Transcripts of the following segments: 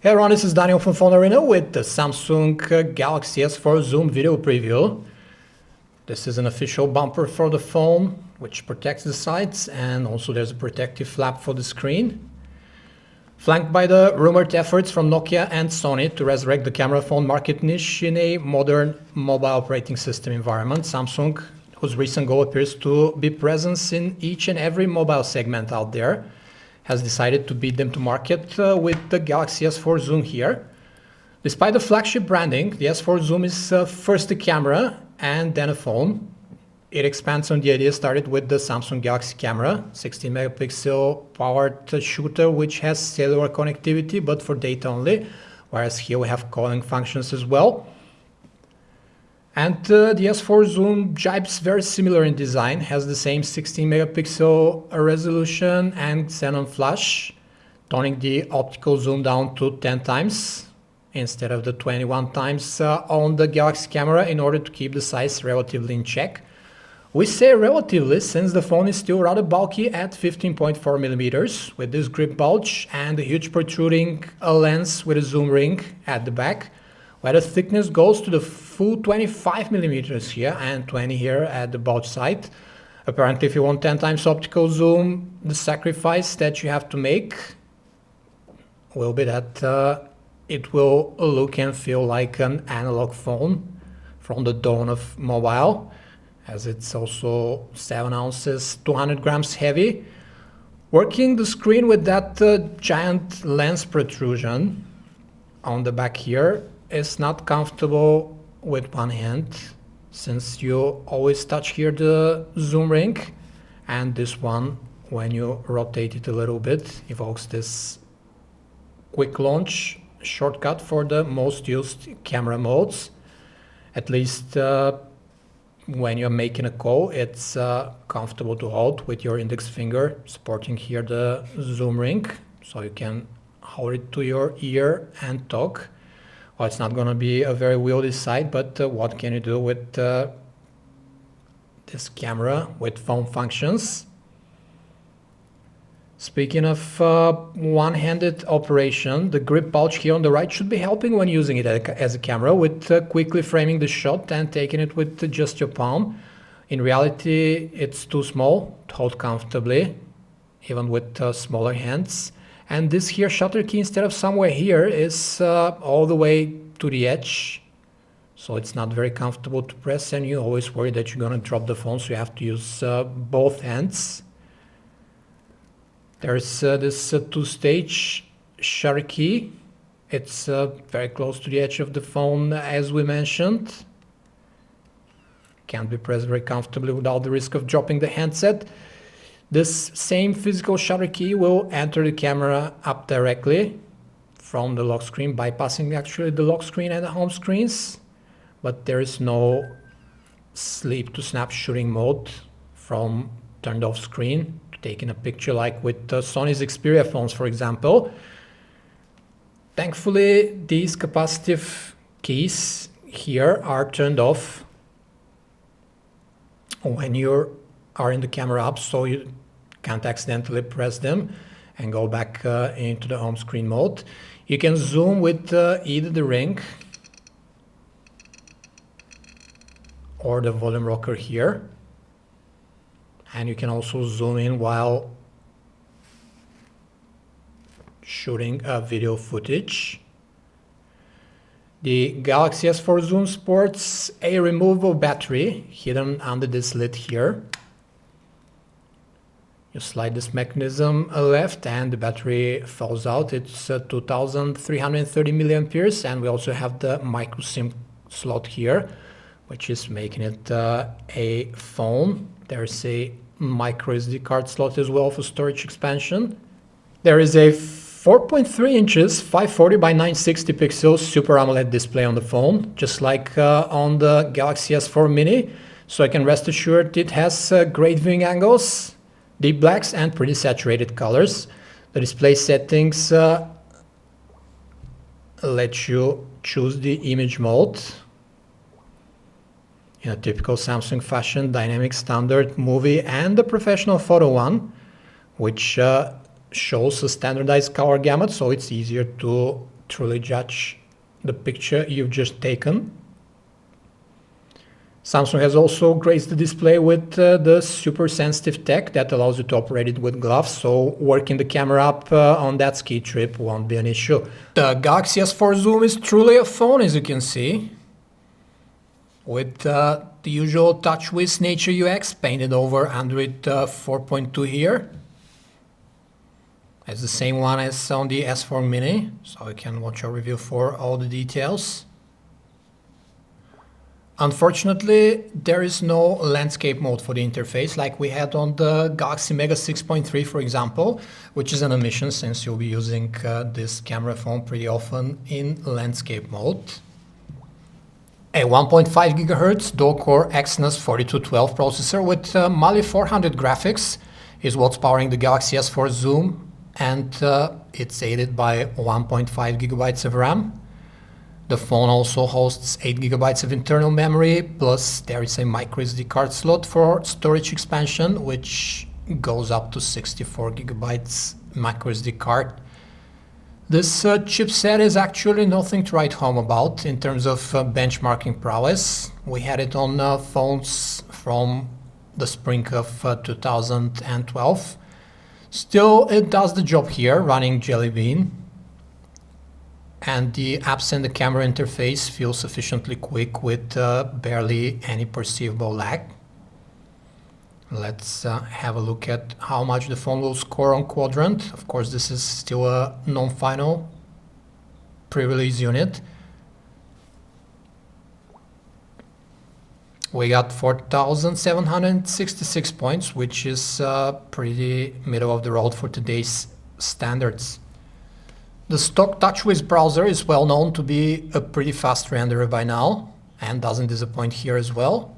Hey everyone, this is Daniel from PhoneArena with the Samsung Galaxy S4 Zoom video preview. This is an official bumper for the phone, which protects the sides, and also there's a protective flap for the screen. Flanked by the rumored efforts from Nokia and Sony to resurrect the camera phone market niche in a modern mobile operating system environment, Samsung, whose recent goal appears to be presence in each and every mobile segment out there, has decided to beat them to market with the Galaxy S4 Zoom here. Despite the flagship branding, the S4 Zoom is first a camera and then a phone. It expands on the idea started with the Samsung Galaxy camera, 16 megapixel powered shooter which has cellular connectivity but for data only, whereas here we have calling functions as well. And the S4 Zoom jibes very similar in design, has the same 16 megapixel resolution and xenon flash, toning the optical zoom down to 10 times instead of the 21 times on the Galaxy camera in order to keep the size relatively in check. We say relatively since the phone is still rather bulky at 15.4 millimeters with this grip bulge and a huge protruding lens with a zoom ring at the back, where the thickness goes to the full 25 millimeters here and 20 here at the bulge side. Apparently, if you want 10 times optical zoom, the sacrifice that you have to make will be that it will look and feel like an analog phone from the dawn of mobile, as it's also 7 ounces, 200 grams heavy. Working the screen with that giant lens protrusion on the back here is not comfortable with one hand, since you always touch here the zoom ring, and this one, when you rotate it a little bit, evokes this quick launch shortcut for the most used camera modes. At least when you're making a call, it's comfortable to hold with your index finger, supporting here the zoom ring, so you can hold it to your ear and talk. Well, it's not going to be a very wieldy sight, but what can you do with this camera with phone functions? Speaking of one-handed operation, the grip bulge here on the right should be helping when using it as a camera, with quickly framing the shot and taking it with just your palm. In reality, it's too small to hold comfortably, even with smaller hands. And this here shutter key, instead of somewhere here, is all the way to the edge. So it's not very comfortable to press, and you always worry that you're going to drop the phone, so you have to use both hands. There's this two-stage shutter key. It's very close to the edge of the phone, as we mentioned. Can't be pressed very comfortably without the risk of dropping the handset. This same physical shutter key will enter the camera up directly from the lock screen, bypassing actually the lock screen and the home screens. But there is no sleep to snap shooting mode from turned off screen, taking a picture like with Sony's Xperia phones, for example. Thankfully, these capacitive keys here are turned off when you are in the camera app, so you can't accidentally press them and go back into the home screen mode. You can zoom with either the ring or the volume rocker here, and you can also zoom in while shooting video footage. The Galaxy S4 Zoom sports a removable battery hidden under this lid here. You slide this mechanism left and the battery falls out. It's 2330 milliamperes, and we also have the micro SIM slot here, which is making it a phone. There's a micro SD card slot as well for storage expansion. There is a 4.3 inches 540 by 960 pixels Super AMOLED display on the phone, just like on the Galaxy S4 Mini, so I can rest assured it has great viewing angles, deep blacks and pretty saturated colors. The display settings let you choose the image mode in a typical Samsung fashion: dynamic, standard, movie, and the professional photo one, which shows a standardized color gamut, so it's easier to truly judge the picture you've just taken. Samsung has also graced the display with the super sensitive tech that allows you to operate it with gloves, so working the camera up on that ski trip won't be an issue. The Galaxy S4 Zoom is truly a phone, as you can see, with the usual TouchWiz nature UX painted over Android 4.2 here. It's the same one as on the S4 Mini, so you can watch our review for all the details. Unfortunately, there is no landscape mode for the interface like we had on the Galaxy Mega 6.3, for example, which is an omission since you'll be using this camera phone pretty often in landscape mode. A 1.5 GHz dual-core Exynos 4212 processor with Mali 400 graphics is what's powering the Galaxy S4 Zoom, and it's aided by 1.5 GB of RAM. The phone also hosts 8 GB of internal memory, plus there is a microSD card slot for storage expansion, which goes up to 64 GB microSD card. This chipset is actually nothing to write home about in terms of benchmarking prowess. We had it on phones from the spring of 2012. Still, it does the job here, running Jelly Bean. And the apps and the camera interface feel sufficiently quick with barely any perceivable lag. Let's have a look at how much the phone will score on Quadrant. Of course, this is still a non-final pre-release unit. We got 4,766 points, which is pretty middle of the road for today's standards. The stock TouchWiz browser is well known to be a pretty fast renderer by now, and doesn't disappoint here as well.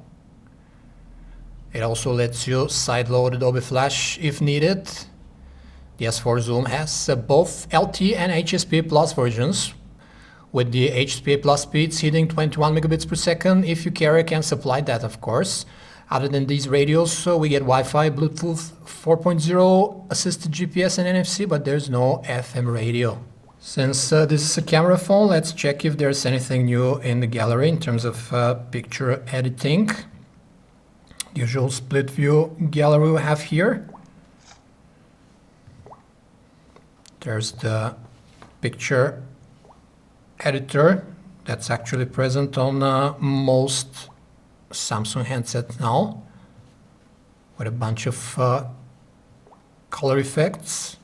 It also lets you sideload Adobe Flash if needed. The S4 Zoom has both LT and HSP Plus versions, with the HSP Plus speeds hitting 21 megabits per second if your carrier can supply that, of course. Other than these radios, we get Wi-Fi, Bluetooth 4.0, assisted GPS and NFC, but there's no FM radio. Since this is a camera phone, let's check if there's anything new in the gallery in terms of picture editing. The usual split view gallery we have here. There's the picture editor that's actually present on most Samsung handsets now, with a bunch of color effects,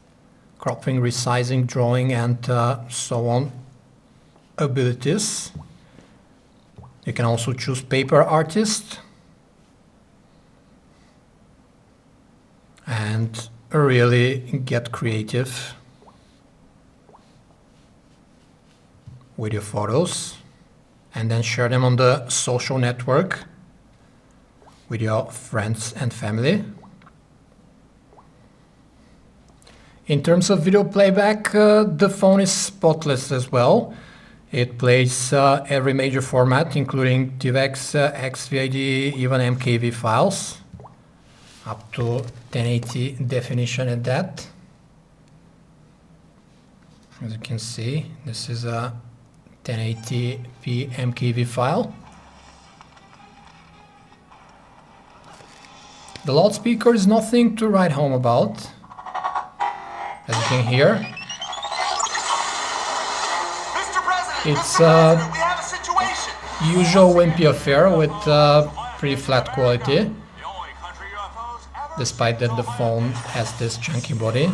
cropping, resizing, drawing, and so on abilities. You can also choose paper artist and really get creative with your photos and then share them on the social network with your friends and family. In terms of video playback, the phone is spotless as well. It plays every major format, including DivX, XVID, even MKV files, up to 1080 definition at that. As you can see, this is a 1080p MKV file. The loudspeaker is nothing to write home about. As you can hear, it's a usual wimpy affair with pretty flat quality, despite that the phone has this chunky body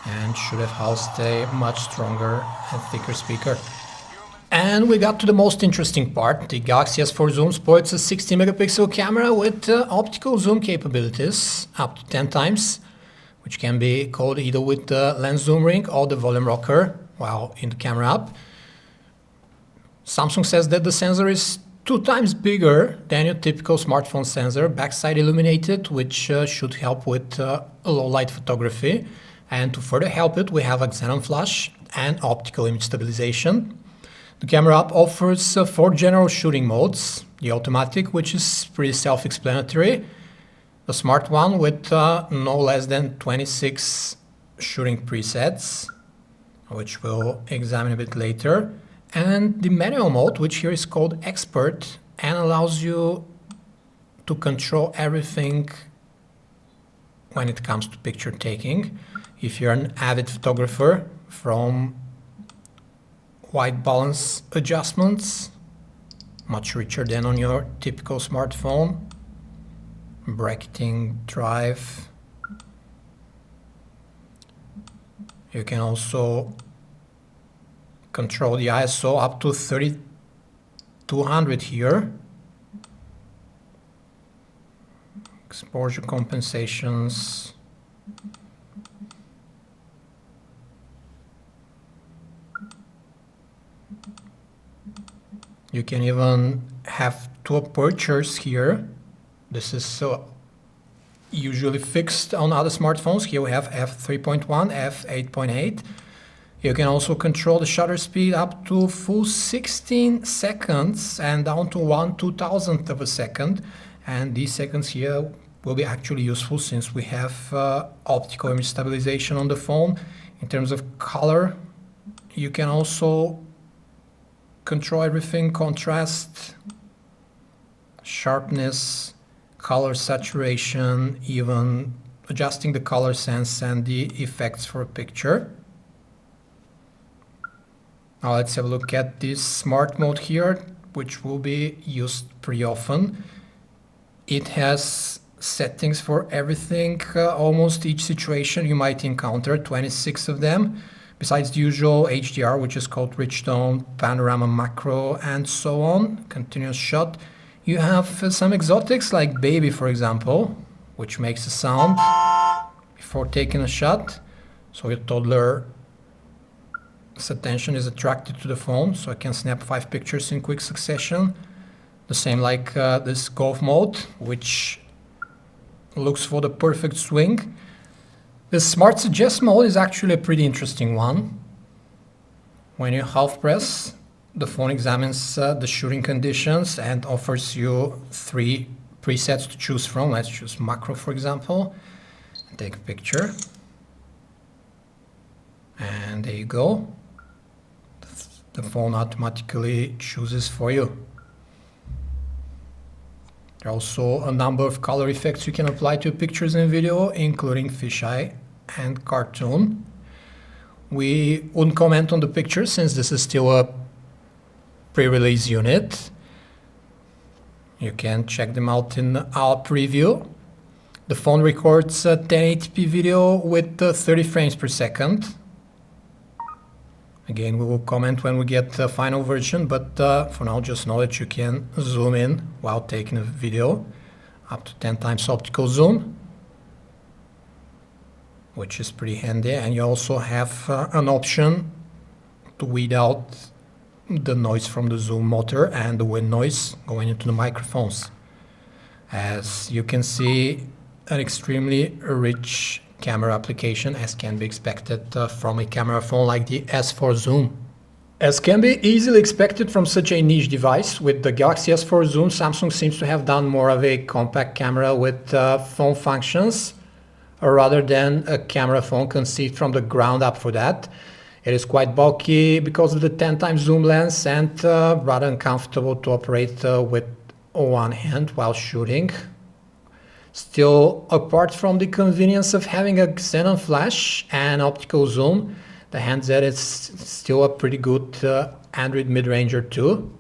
and should have housed a much stronger and thicker speaker. And we got to the most interesting part. The Galaxy S4 Zoom sports a 60 megapixel camera with optical zoom capabilities up to 10 times, which can be called either with the lens zoom ring or the volume rocker while in the camera app. Samsung says that the sensor is 2 times bigger than your typical smartphone sensor, backside illuminated, which should help with low light photography. And to further help it, we have a xenon flash and optical image stabilization. The camera app offers 4 general shooting modes: the automatic, which is pretty self-explanatory, the smart one with no less than 26 shooting presets, which we'll examine a bit later, and the manual mode, which here is called Expert, and allows you to control everything when it comes to picture taking. If you're an avid photographer, from white balance adjustments, much richer than on your typical smartphone, bracketing drive. You can also control the ISO up to 3200 here. Exposure compensations. You can even have two apertures here. This is usually fixed on other smartphones. Here we have f3.1, f8.8. You can also control the shutter speed up to full 16 seconds and down to 1/2000th of a second. And these seconds here will be actually useful since we have optical image stabilization on the phone. In terms of color, you can also control everything: contrast, sharpness, color saturation, even adjusting the color sense and the effects for a picture. Now let's have a look at this smart mode here, which will be used pretty often. It has settings for everything, almost each situation you might encounter, 26 of them. Besides the usual HDR, which is called rich tone, panorama, macro, and so on, continuous shot. You have some exotics like baby, for example, which makes a sound before taking a shot. So your toddler's attention is attracted to the phone, so I can snap 5 pictures in quick succession. The same like this golf mode, which looks for the perfect swing. The Smart Suggest mode is actually a pretty interesting one. When you half press, the phone examines the shooting conditions and offers you 3 presets to choose from. Let's choose macro, for example, and take a picture. And there you go. The phone automatically chooses for you. There are also a number of color effects you can apply to pictures and video, including fisheye and cartoon. We wouldn't comment on the pictures since this is still a pre-release unit. You can check them out in our preview. The phone records a 1080p video with 30 frames per second. Again, we will comment when we get the final version, but for now just know that you can zoom in while taking a video, up to 10 times optical zoom, which is pretty handy. And you also have an option to weed out the noise from the zoom motor and the wind noise going into the microphones. As you can see, an extremely rich camera application, as can be expected from a camera phone like the S4 Zoom. As can be easily expected from such a niche device, with the Galaxy S4 Zoom, Samsung seems to have done more of a compact camera with phone functions, rather than a camera phone conceived from the ground up for that. It is quite bulky because of the 10 times zoom lens and rather uncomfortable to operate with one hand while shooting. Still, apart from the convenience of having a xenon flash and optical zoom, the handset is still a pretty good Android mid-ranger too.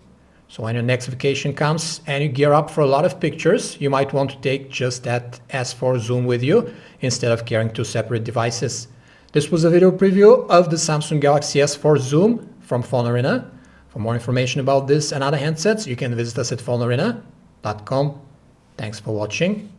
So when your next vacation comes and you gear up for a lot of pictures, you might want to take just that S4 Zoom with you instead of carrying 2 separate devices. This was a video preview of the Samsung Galaxy S4 Zoom from PhoneArena. For more information about this and other handsets, you can visit us at phonearena.com. Thanks for watching.